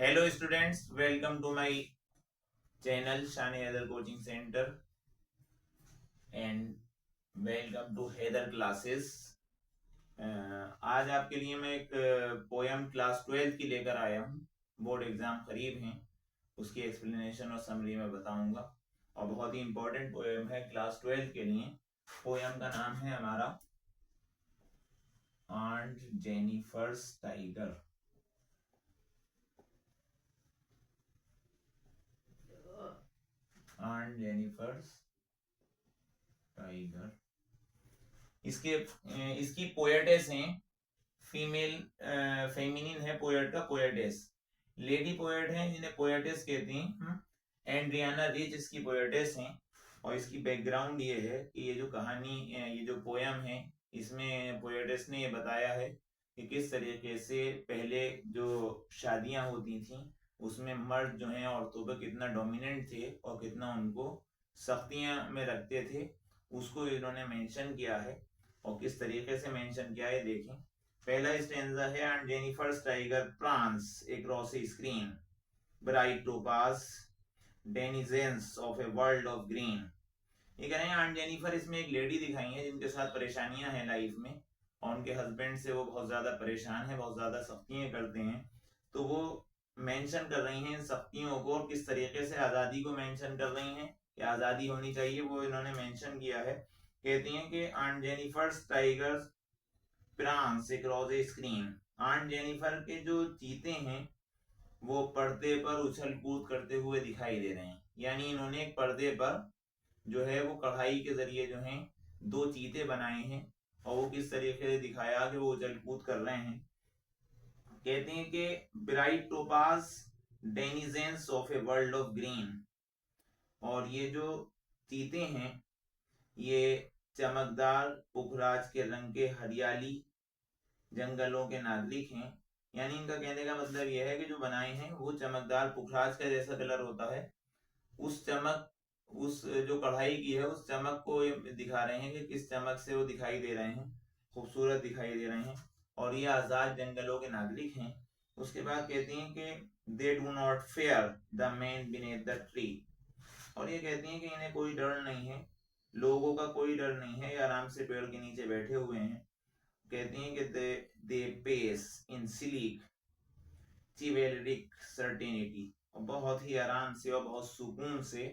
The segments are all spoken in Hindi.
Hello students, welcome to my channel Shani Heather Coaching Center and welcome to Heather Classes. आज आपके लिए मैं एक पोयम क्लास 12 की लेकर आया हूँ। बोर्ड एग्जाम करीब हैं, उसकी एक्सप्लेनेशन और समरी में बताऊंगा और बहुत ही इंपॉर्टेंट पोयम है क्लास 12 के लिए। पोयम का नाम है हमारा aunt Jennifer's tiger. Aunt Jennifer's tiger. इसकी पोएटेस हैं फीमेल, फेमिनिन है पोएट का पोएटेस। लेडी पोएट है जिन्हें पोएटेस कहते हैं। एंड्रियाना रिच इसकी पोएटेस हैं। और इसकी बैकग्राउंड ये है कि ये जो कहानी, ये जो पोयम है, इसमें पोएटेस ने ये बताया है कि किस तरीके से पहले जो शादियां होती थी उसमें मर्द जो हैं औरतों पर कितना डोमिनेंट थे और कितना उनको सख्तियां में रखते थे, उसको इन्होंने मेंशन किया है। और किस तरीके से मेंशन किया है देखें। पहला स्टेंजा है and Jennifer's tiger prawns across a screen bright topaz denizens of a world of green। ये कह रहे हैं आंट जेनिफर, इसमें एक लेडी दिखाई है जिनके साथ परेशानियां हैं लाइफ में और उनके हस्बैंड से वो बहुत ज्यादा परेशान है, बहुत ज्यादा सख्तियां करते हैं। तो वो मेंशन कर रही हैं इन सख्तियों को और किस तरीके से आजादी को मेंशन कर रही हैं कि आजादी होनी चाहिए, वो इन्होंने मेंशन किया है। कहती हैं कि aunt Jennifer's tigers prance across a screen। Aunt Jennifer के जो चीते हैं वो पर्दे पर उछल कूद करते हुए दिखाई दे रहे हैं। यानी इन्होंने एक पर्दे पर जो है वो कढ़ाई के जरिए जो है दो चीते बनाए हैं और वो किस तरीके से दिखाया कि वो उछल कूद कर रहे हैं। कहते हैं कि bright topaz denizens of a world of green. और ये जो चीते हैं ये चमकदार पुखराज के रंग के हरियाली जंगलों के नागरिक हैं। यानी इनका कहने का मतलब यह है कि जो बनाए हैं वो चमकदार पुखराज का जैसा कलर होता है, उस चमक, उस जो कढ़ाई की है उस चमक को दिखा रहे हैं कि किस चमक से वो दिखाई दे रहे हैं, खूबसूरत दिखाई दे रहे हैं। और ये आजाद जंगलों के नागरिक हैं। उसके बाद कहती हैं कि they do not fair the man beneath the tree. और ये कहती हैं कि इन्हें कोई डर नहीं है, लोगों का कोई डर नहीं है, ये आराम से पेड़ के नीचे बैठे हुए हैं। कहती हैं कि दे पेस इन सिलीक चिवेलरिक सर्टेनिटी। और बहुत ही आराम से और बहुत सुकून से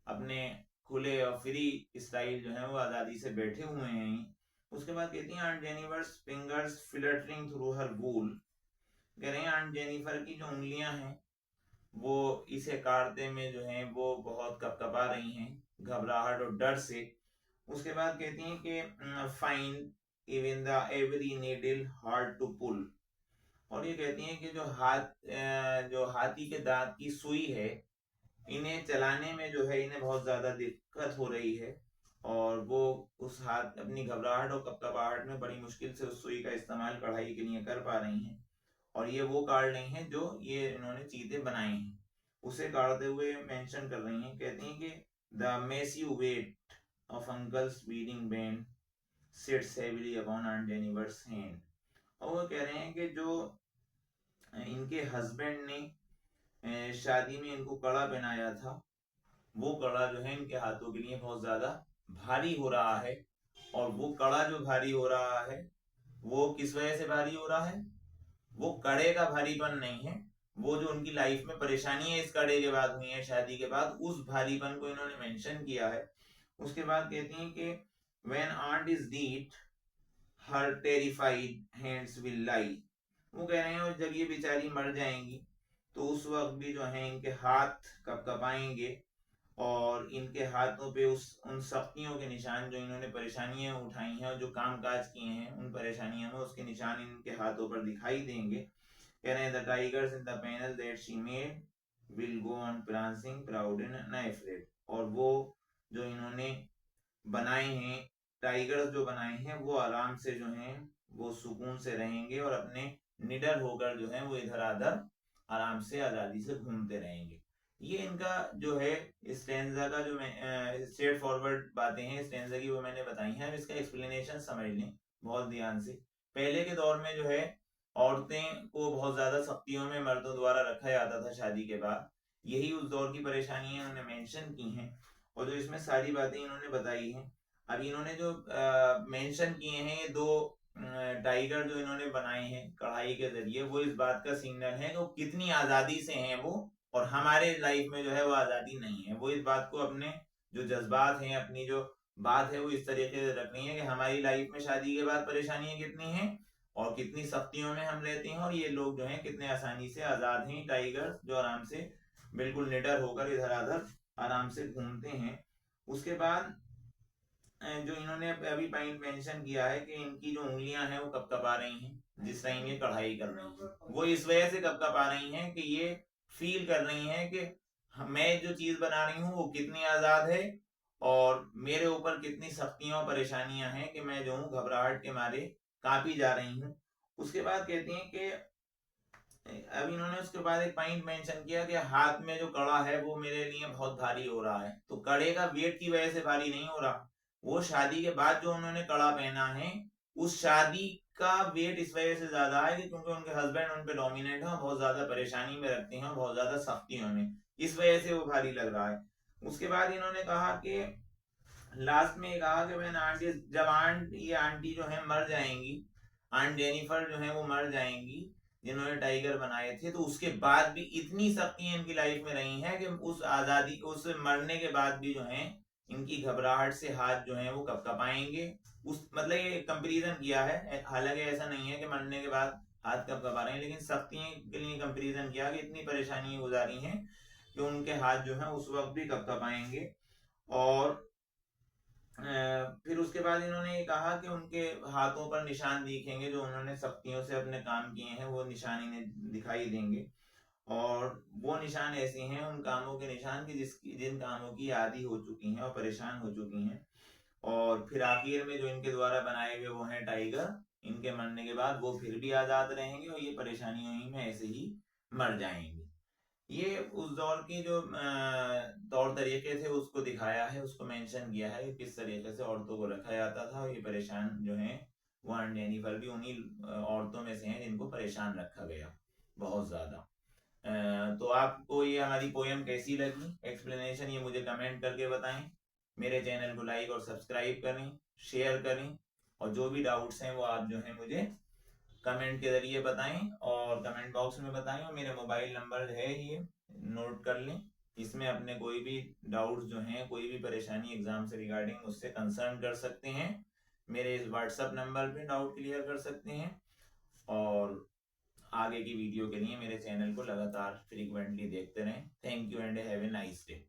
अपने खुले और फ्री स्टाइल जो है वो आजादी से बैठे हुए हैं। उसके बाद कहती हैं aunt Jennifer's fingers fluttering through her wool. कह रहे हैं आंट जेनिफर की जो उंगलियां हैं वो इसे काटते में जो है वो बहुत कपकपा रही हैं घबराहट और डर से। उसके बाद कहती हैं कि find even the ivory needle hard to pull. और ये कहती हैं कि जो हाथी के दांत की सुई है इन्हें चलाने में जो है इन्हें बहुत ज्यादा दिक्कत हो रही है और वो उस हाथ अपनी घबराहट और कपकपाहट में बड़ी मुश्किल से उस सुई का इस्तेमाल कढ़ाई के लिए कर पा रही हैं। और ये वो काट रही हैं जो ये इन्होंने चीते बनाए हैं, उसे काटते हुए मेंशन कर रही हैं। कहती हैं कि the massive weight of uncle's wedding band sits heavily upon aunt Jennifer's hand. और वो कह रहे हैं कि जो इनके हस्बैंड ने शादी में इनको कड़ा पहनाया था वो कड़ा जो है इनके हाथों के लिए बहुत ज्यादा भारी हो रहा है। और वो कड़ा जो भारी हो रहा है वो किस वजह से भारी हो रहा है, वो कड़े का भारीपन नहीं है, वो जो उनकी लाइफ में परेशानियां इस कड़े के बाद हुई है शादी के बाद, उस भारीपन को इन्होंने मेंशन किया है। उसके बाद कहती हैं कि when aunt is dead her terrified hands will lie। वो कह रहे हैं जब ये बेचारी मर जाएंगी तो उस वक्त भी जो है इनके हाथ कपकपाएंगे और इनके हाथों पे उस उन सख्तियों के निशान जो इन्होंने परेशानियां उठाई हैं और जो काम काज किए हैं उन परेशानियों में उसके निशान इनके हाथों पर दिखाई देंगे। कह रहे हैं the tigers in the panel that she made will go on prancing proud and unafraid. और वो जो इन्होंने बनाए हैं, टाइगर्स जो बनाए हैं वो आराम से जो हैं वो सुकून से रहेंगे और अपने निडर होकर जो है वो इधर आधर आराम से आजादी से घूमते रहेंगे। ये इनका जो है स्टेंजा का जो स्ट्रेट फॉरवर्ड बातें हैं स्टेंजा की वो मैंने बताई हैं। अब इसका एक्सप्लेनेशन समझ लें बहुत ध्यान से। पहले के दौर में जो है औरतें को बहुत ज्यादा सख्तियों में मर्दों द्वारा रखा जाता था शादी के बाद। यही उस दौर की परेशानियां इन्होंने मेंशन की हैं और जो इसमें सारी बातें इन्होंने बताई हैं। अब इन्होंने जो मेंशन किए हैं ये दो टाइगर जो इन्होंने बनाए हैं कढ़ाई के जरिए, वो इस बात का सिग्नल है कि वो कितनी आजादी से हैं वो, और हमारे लाइफ में जो है वो आजादी नहीं है। वो इस बात को अपने जो जज्बात हैं, अपनी जो बात है वो इस तरीके से रख रही है कि हमारी लाइफ में शादी के बाद परेशानियां कितनी हैं और कितनी सख्तियों में हम रहते हैं, और ये लोग जो हैं कितने आसानी से आजाद हैं, टाइगर जो आराम से बिल्कुल निडर होकर इधर उधर आराम से घूमते हैं। उसके बाद जो इन्होंने अभी पॉइंट मेंशन किया है कि इनकी जो उंगलियां हैं वो कपकपा रही हैं जिस टाइम ये कढ़ाई कर रही हैं। वो इस वजह से कपकपा रही हैं कि ये फील कर रही हैं कि मैं जो चीज बना रही हूँ वो कितनी आजाद है और मेरे ऊपर कितनी सख्तियां और परेशानियां हैं कि मैं जो हूँ घबराहट के मारे कांपी जा रही हूँ। उसके बाद कहती हैं कि अब इन्होंने उसके बाद एक पॉइंट मेंशन किया कि हाथ में जो कड़ा है वो मेरे लिए बहुत भारी हो रहा है। तो कड़े का वेट की वजह से भारी नहीं हो रहा, वो शादी के बाद जो उन्होंने कड़ा पहना है उस शादी का वेट इस वजह से ज्यादा है कि क्योंकि उनके हस्बैंड उन पे डोमिनेट है और बहुत ज्यादा परेशानी में रखते हैं और बहुत ज्यादा सख्तियों में, इस वजह से वो भारी लग रहा है। उसके बाद इन्होंने कहा कि लास्ट में कहा कि मैंने आंटी जब ये आंटी जो है मर जाएंगी, आंट जेनिफर जो है वो मर जाएंगी जिन्होंने टाइगर बनाए थे, तो उसके बाद भी इतनी सख्तियां इनकी लाइफ में रही हैं कि उस आजादी उस मरने के बाद भी जो है इनकी घबराहट से हाथ जो है वो कपकपाएंगे। उस मतलब ये कंपैरिजन किया है, हालांकि ऐसा नहीं है कि मरने के बाद हाथ कपकपा रहे हैं, लेकिन सख्तियों के लिए कंपैरिजन किया कि इतनी परेशानी गुजारी हैं कि उनके हाथ जो है उस वक्त भी कपकपाएंगे। और फिर उसके बाद इन्होंने ये कहा कि उनके हाथों पर निशान दिखेंगे जो उन्होंने सख्तियों से अपने काम किए हैं, वो निशान इन्हें दिखाई देंगे। और वो निशान ऐसे हैं उन कामों के निशान की जिन कामों की आदी हो चुकी हैं और परेशान हो चुकी हैं। और फिर आखिर में जो इनके द्वारा बनाए हुए वो हैं टाइगर, इनके मरने के बाद वो फिर भी आजाद रहेंगे और ये परेशानियों ही में ऐसे ही मर जाएंगे। ये उस दौर की जो तौर तरीके थे उसको दिखाया है, उसको मेंशन किया है किस तरीके से औरतों को रखा जाता था। और ये परेशान जो है वो जेनिफर भी उन्हीं औरतों में से हैं जिनको परेशान रखा गया बहुत ज्यादा। तो आपको ये हमारी पोयम कैसी लगी, एक्सप्लेनेशन, ये मुझे कमेंट करके बताएं। मेरे चैनल को लाइक और सब्सक्राइब करें, शेयर करें, और जो भी डाउट्स हैं वो आप जो है मुझे कमेंट के जरिए बताएं और कमेंट बॉक्स में बताएं। और मेरा मोबाइल नंबर है ये, नोट कर लें। इसमें अपने कोई भी डाउट्स जो हैं, कोई भी परेशानी एग्जाम से रिगार्डिंग उससे कंसर्न कर सकते हैं, मेरे इस व्हाट्सएप नंबर पे डाउट क्लियर कर सकते हैं। और आगे की वीडियो के लिए मेरे चैनल को लगातार फ्रीक्वेंटली देखते रहें। Thank you and have a nice day.